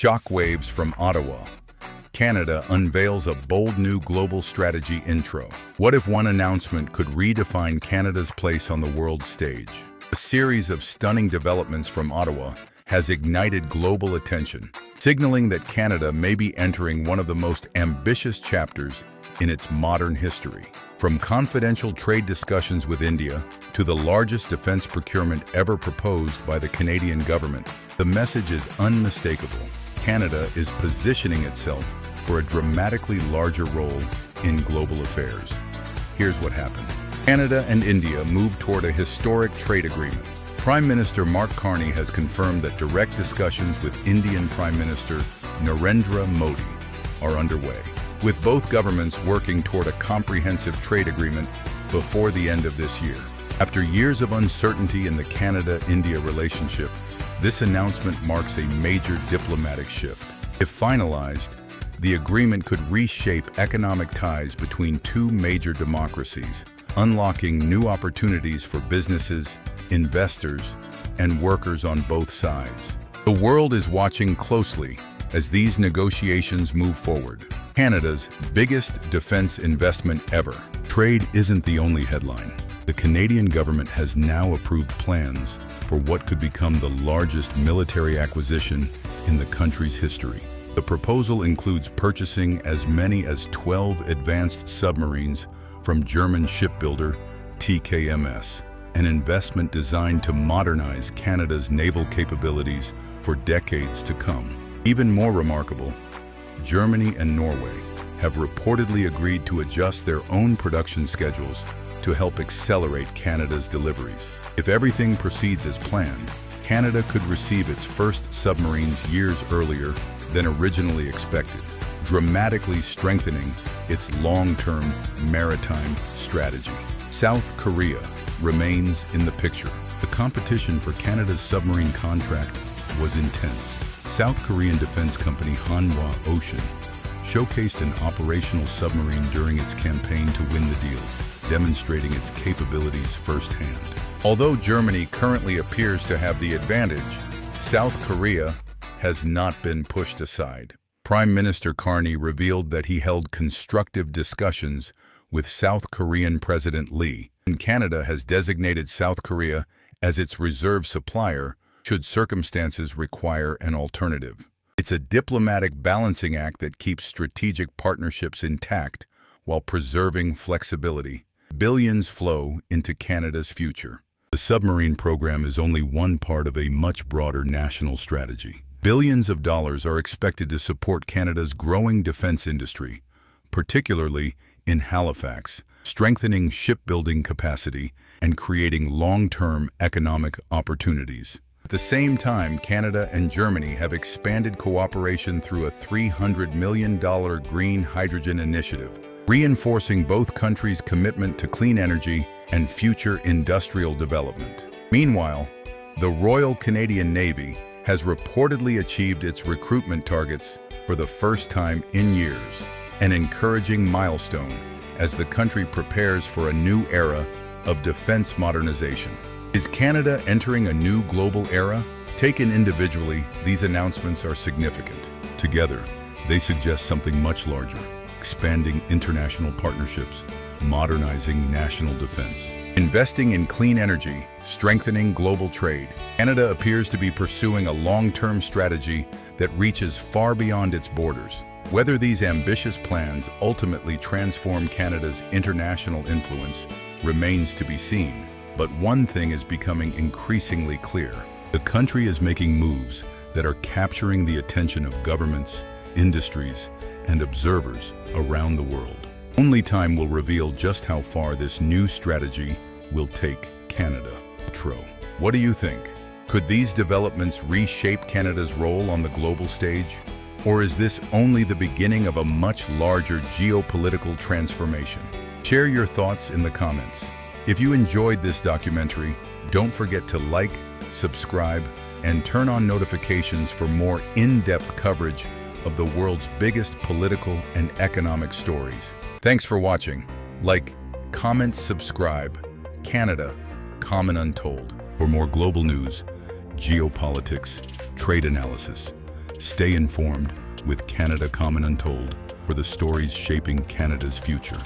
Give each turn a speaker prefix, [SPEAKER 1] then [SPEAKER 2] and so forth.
[SPEAKER 1] Shockwaves from Ottawa. Canada unveils a bold new global strategy intro. What if one announcement could redefine Canada's place on the world stage? A series of stunning developments from Ottawa has ignited global attention, signaling that Canada may be entering one of the most ambitious chapters in its modern history. From confidential trade discussions with India to the largest defense procurement ever proposed by the Canadian government, the message is unmistakable. Canada is positioning itself for a dramatically larger role in global affairs. Here's what happened. Canada and India moved toward a historic trade agreement. Prime Minister Mark Carney has confirmed that direct discussions with Indian Prime Minister Narendra Modi are underway, with both governments working toward a comprehensive trade agreement before the end of this year. After years of uncertainty in the Canada-India relationship, this announcement marks a major diplomatic shift. If finalized, the agreement could reshape economic ties between two major democracies, unlocking new opportunities for businesses, investors, and workers on both sides. The world is watching closely as these negotiations move forward. Canada's biggest defense investment ever. Trade isn't the only headline. The Canadian government has now approved plans for what could become the largest military acquisition in the country's history. The proposal includes purchasing as many as 12 advanced submarines from German shipbuilder TKMS, an investment designed to modernize Canada's naval capabilities for decades to come. Even more remarkable, Germany and Norway have reportedly agreed to adjust their own production schedules to help accelerate Canada's deliveries. If everything proceeds as planned, Canada could receive its first submarines years earlier than originally expected, dramatically strengthening its long-term maritime strategy. South Korea remains in the picture. The competition for Canada's submarine contract was intense. South Korean defense company Hanwha Ocean showcased an operational submarine during its campaign to win the deal, demonstrating its capabilities firsthand. Although Germany currently appears to have the advantage, South Korea has not been pushed aside. Prime Minister Carney revealed that he held constructive discussions with South Korean President Lee, and Canada has designated South Korea as its reserve supplier should circumstances require an alternative. It's a diplomatic balancing act that keeps strategic partnerships intact while preserving flexibility. Billions flow into Canada's future. The submarine program is only one part of a much broader national strategy. Billions of dollars are expected to support Canada's growing defense industry, particularly in Halifax, strengthening shipbuilding capacity and creating long-term economic opportunities. At the same time, Canada and Germany have expanded cooperation through a $300 million green hydrogen initiative, reinforcing both countries' commitment to clean energy and future industrial development. Meanwhile, the Royal Canadian Navy has reportedly achieved its recruitment targets for the first time in years, an encouraging milestone as the country prepares for a new era of defense modernization. Is Canada entering a new global era? Taken individually, these announcements are significant. Together, they suggest something much larger: expanding international partnerships, modernizing national defense, investing in clean energy, strengthening global trade. Canada appears to be pursuing a long-term strategy that reaches far beyond its borders. Whether these ambitious plans ultimately transform Canada's international influence remains to be seen. But one thing is becoming increasingly clear. The country is making moves that are capturing the attention of governments, industries, and observers around the world. Only time will reveal just how far this new strategy will take Canada. What do you think? Could these developments reshape Canada's role on the global stage? Or is this only the beginning of a much larger geopolitical transformation? Share your thoughts in the comments. If you enjoyed this documentary, don't forget to like, subscribe, and turn on notifications for more in-depth coverage of the world's biggest political and economic stories. Thanks for watching. Like, comment, subscribe. Canada, Untold. For more global news, geopolitics, trade analysis, Stay informed with Canada Common Untold for the stories shaping Canada's future.